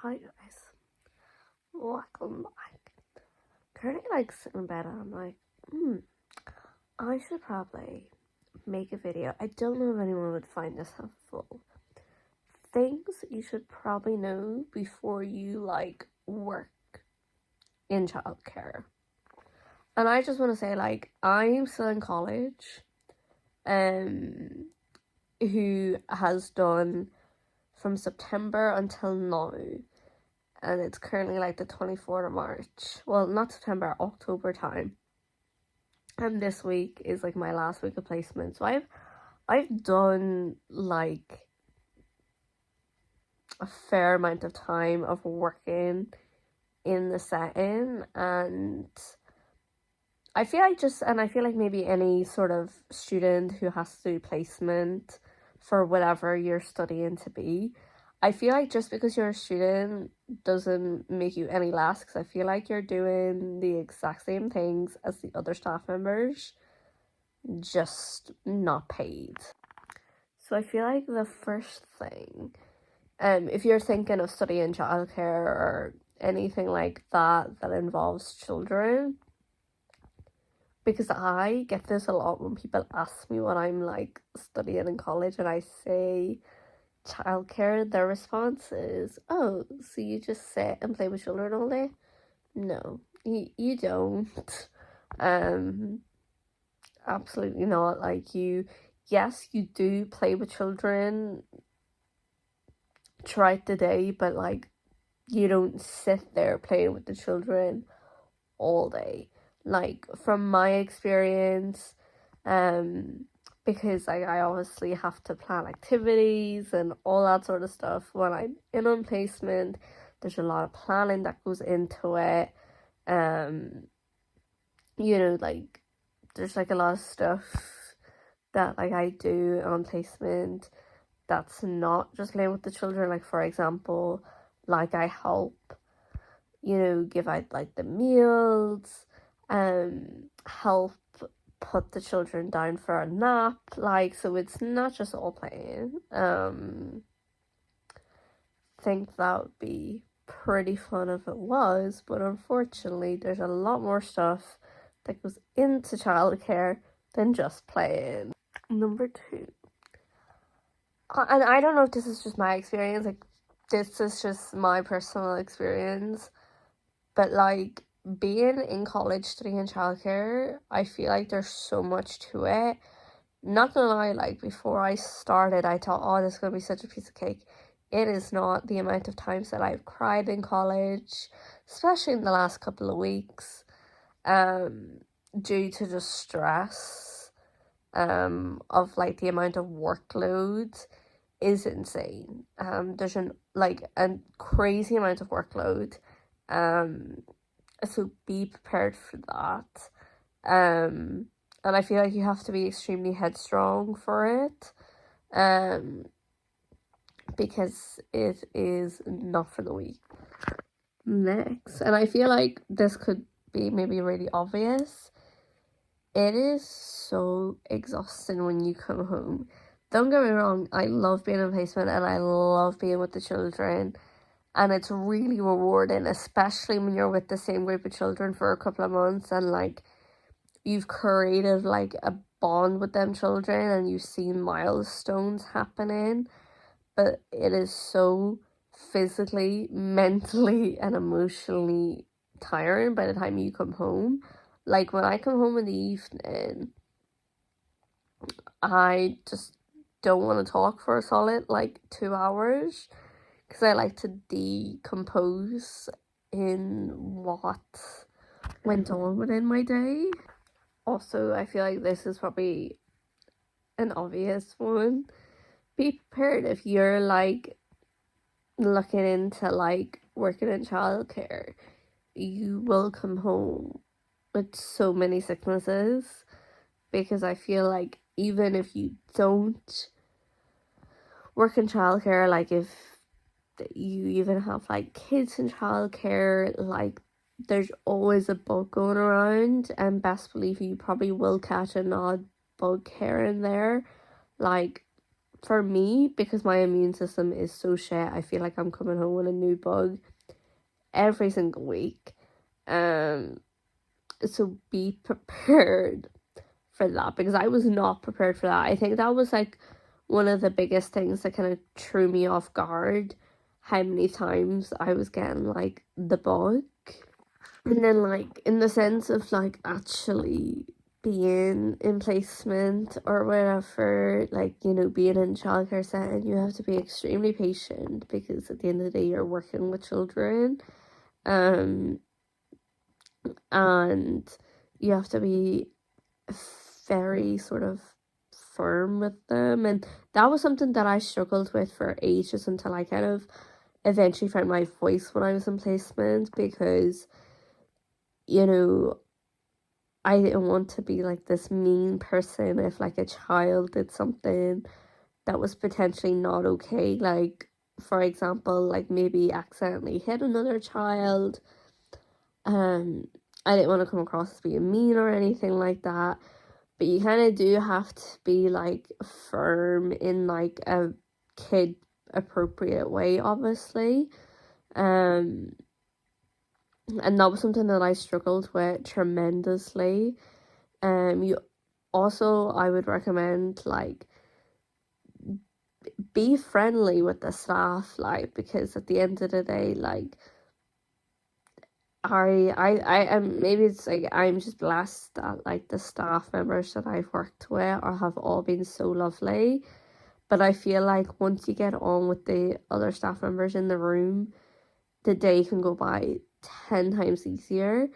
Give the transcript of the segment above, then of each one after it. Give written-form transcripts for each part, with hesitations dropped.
Hi guys, welcome back. Currently sitting in bed and I'm like, I should probably make a video. I don't know if anyone would find this helpful. Things you should probably know before you work in childcare. And I just want to say I'm still in college, who has done from September until now. And it's currently the 24th of March. Well, not September, October time. And this week is my last week of placement. So I've done a fair amount of time of working in the setting, and I feel like maybe any sort of student who has to do placement for whatever you're studying to be, I feel like just because you're a student doesn't make you any less, because I feel like you're doing the exact same things as the other staff members, just not paid. So I feel like the first thing, if you're thinking of studying childcare or anything like that involves children, because I get this a lot when people ask me what I'm studying in college and I say childcare, their response is, oh, so you just sit and play with children all day? No, you don't. Absolutely not. Yes, you do play with children throughout the day, but you don't sit there playing with the children all day. From my experience, because I obviously have to plan activities and all that sort of stuff when I'm in on placement. There's a lot of planning that goes into it. There's a lot of stuff that I do on placement that's not just playing with the children. For example, I help, give out the meals, help put the children down for a nap, so it's not just all playing. Think that would be pretty fun if it was, but unfortunately there's a lot more stuff that goes into childcare than just playing. Number 2, and I don't know if this is just my experience, this is just my personal experience, but being in college studying childcare, I feel like there's so much to it. Not gonna lie, before I started, I thought, oh, this is gonna be such a piece of cake. It is not. The amount of times that I've cried in college, especially in the last couple of weeks, due to just stress, of the amount of workload is insane. There's a crazy amount of workload, so be prepared for that. And I feel like you have to be extremely headstrong for it, because it is not for the weak. Next, and I feel like this could be maybe really obvious, it is so exhausting when you come home. Don't get me wrong, I love being in placement and I love being with the children, and it's really rewarding, especially when you're with the same group of children for a couple of months and you've created a bond with them children and you've seen milestones happening. But it is so physically, mentally, and emotionally tiring by the time you come home. When I come home in the evening, I just don't want to talk for a solid 2 hours, because I like to decompose in what went on within my day. Also, I feel like this is probably an obvious one. Be prepared if you're looking into working in childcare. You will come home with so many sicknesses, because I feel like even if you don't work in childcare, if you even have kids in childcare, there's always a bug going around, and best believe you probably will catch an odd bug here and there. for me, because my immune system is so shit, I feel like I'm coming home with a new bug every single week. So be prepared for that, because I was not prepared for that. I think that was like one of the biggest things that kind of threw me off guard, how many times I was getting like the bug. And then like in the sense of like actually being in placement or whatever, like, you know, being in childcare setting, you have to be extremely patient, because at the end of the day you're working with children. And you have to be very sort of firm with them, and that was something that I struggled with for ages, until I kind of eventually found my voice when I was in placement, because, you know, I didn't want to be like this mean person if like a child did something that was potentially not okay, like for example, like maybe accidentally hit another child. I didn't want to come across as being mean or anything like that, but you kind of do have to be like firm in like a kid appropriate way, obviously. And that was something that I struggled with tremendously. You also, I would recommend like be friendly with the staff, like, because at the end of the day, like, I am, maybe it's like I'm just blessed that like the staff members that I've worked with or have all been so lovely. But I feel like once you get on with the other staff members in the room, the day can go by 10 times easier.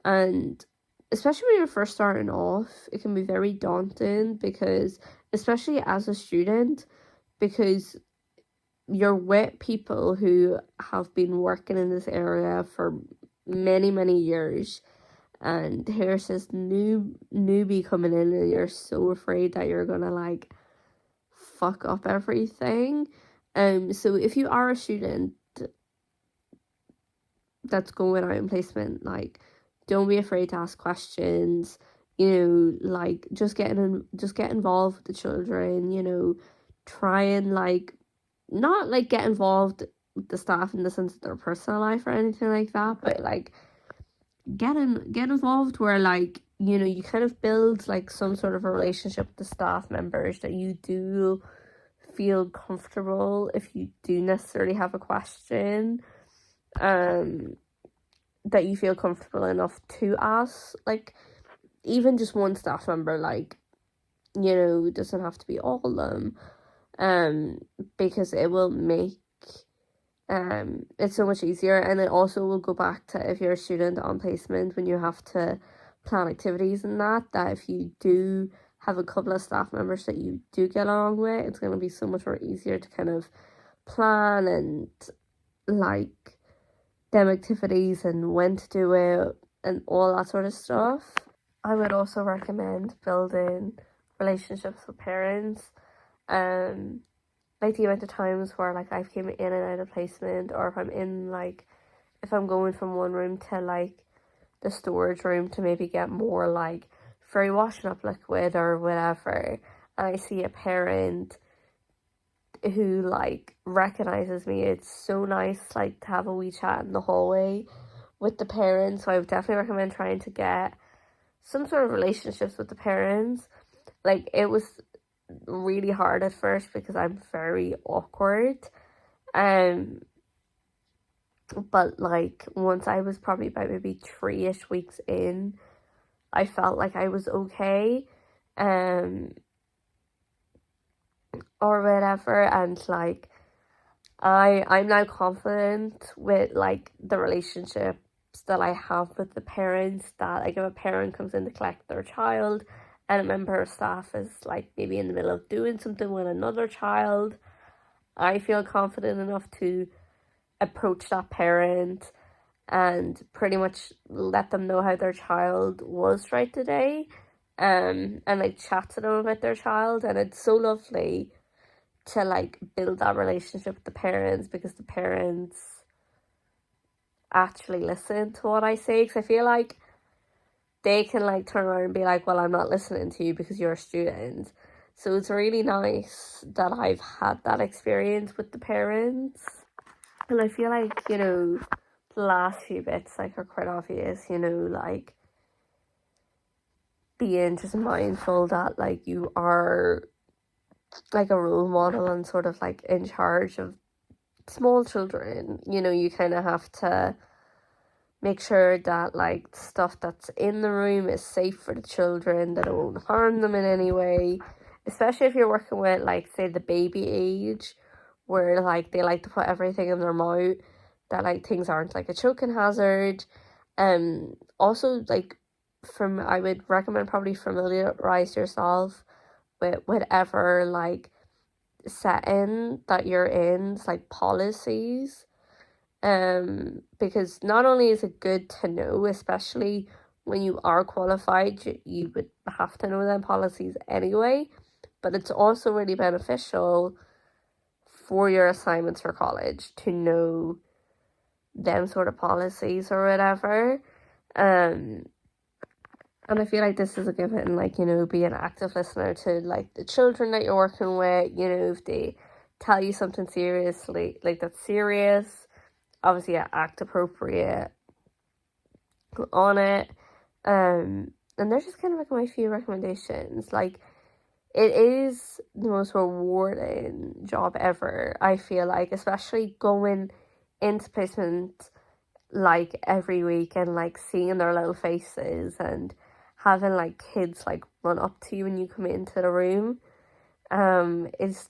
And especially when you're first starting off, it can be very daunting, because especially as a student, because you're with people who have been working in this area for many years, and here's this newbie coming in, and you're so afraid that you're gonna like fuck up everything. So if you are a student that's going out in placement, like, don't be afraid to ask questions, you know, like just get involved with the children, you know, try and like not like get involved with the staff in the sense of their personal life or anything like that, but like get involved where, like, you know, you kind of build like some sort of a relationship with the staff members, that you do feel comfortable if you do necessarily have a question, that you feel comfortable enough to ask, like, even just one staff member, like, you know, it doesn't have to be all of them, because it will make it's so much easier. And it also will go back to, if you're a student on placement, when you have to plan activities and that if you do have a couple of staff members that you do get along with, it's going to be so much more easier to kind of plan and like them activities and when to do it and all that sort of stuff. I would also recommend building relationships with parents. Like the amount of times where like I've came in and out of placement, or if I'm going from one room to like the storage room to maybe get more like free washing up liquid or whatever, and I see a parent who like recognizes me, it's so nice like to have a wee chat in the hallway with the parents. So I would definitely recommend trying to get some sort of relationships with the parents. Like, it was really hard at first because I'm very awkward, but like once I was probably about maybe 3-ish weeks in, I felt like I was okay, or whatever, and like I'm now confident with like the relationships that I have with the parents, that like if a parent comes in to collect their child and a member of staff is like maybe in the middle of doing something with another child, I feel confident enough to approach that parent and pretty much let them know how their child was throughout the day, and like chat to them about their child. And it's so lovely to like build that relationship with the parents, because the parents actually listen to what I say, because I feel like they can like turn around and be like, well, I'm not listening to you because you're a student. So it's really nice that I've had that experience with the parents. And I feel like, the last few bits like are quite obvious, like being just mindful that like you are like a role model and sort of like in charge of small children. You kind of have to make sure that like stuff that's in the room is safe for the children, that it won't harm them in any way, especially if you're working with like say the baby age, where like they like to put everything in their mouth, that like things aren't like a choking hazard. Also like I would recommend probably familiarize yourself with whatever like setting that you're in, like policies, because not only is it good to know, especially when you are qualified, you would have to know them policies anyway, but it's also really beneficial for your assignments for college to know them sort of policies or whatever. And I feel like this is a given, like, be an active listener to like the children that you're working with. If they tell you something seriously, like that's serious, obviously act appropriate on it. And they're just kind of like my few recommendations. Like, it is the most rewarding job ever, I feel like, especially going into placement like every week and like seeing their little faces and having like kids like run up to you when you come into the room is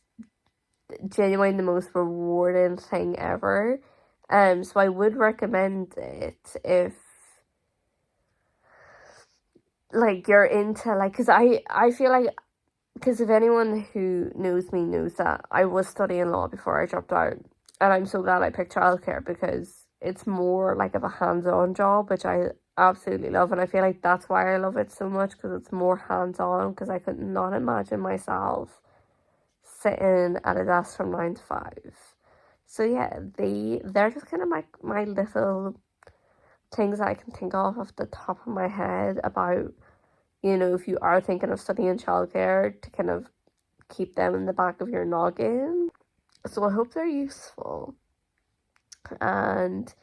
genuinely the most rewarding thing ever. So I would recommend it if like you're into like, because I feel like, because if anyone who knows me knows that I was studying law before I dropped out, and I'm so glad I picked childcare because it's more like of a hands-on job, which I absolutely love, and I feel like that's why I love it so much, because it's more hands-on, because I could not imagine myself sitting at a desk from 9 to 5. So yeah, they're just kind of my little things I can think of off the top of my head about, if you are thinking of studying childcare, to kind of keep them in the back of your noggin. So I hope they're useful. And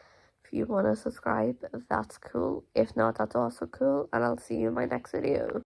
if you want to subscribe, that's cool. If not, that's also cool. And I'll see you in my next video.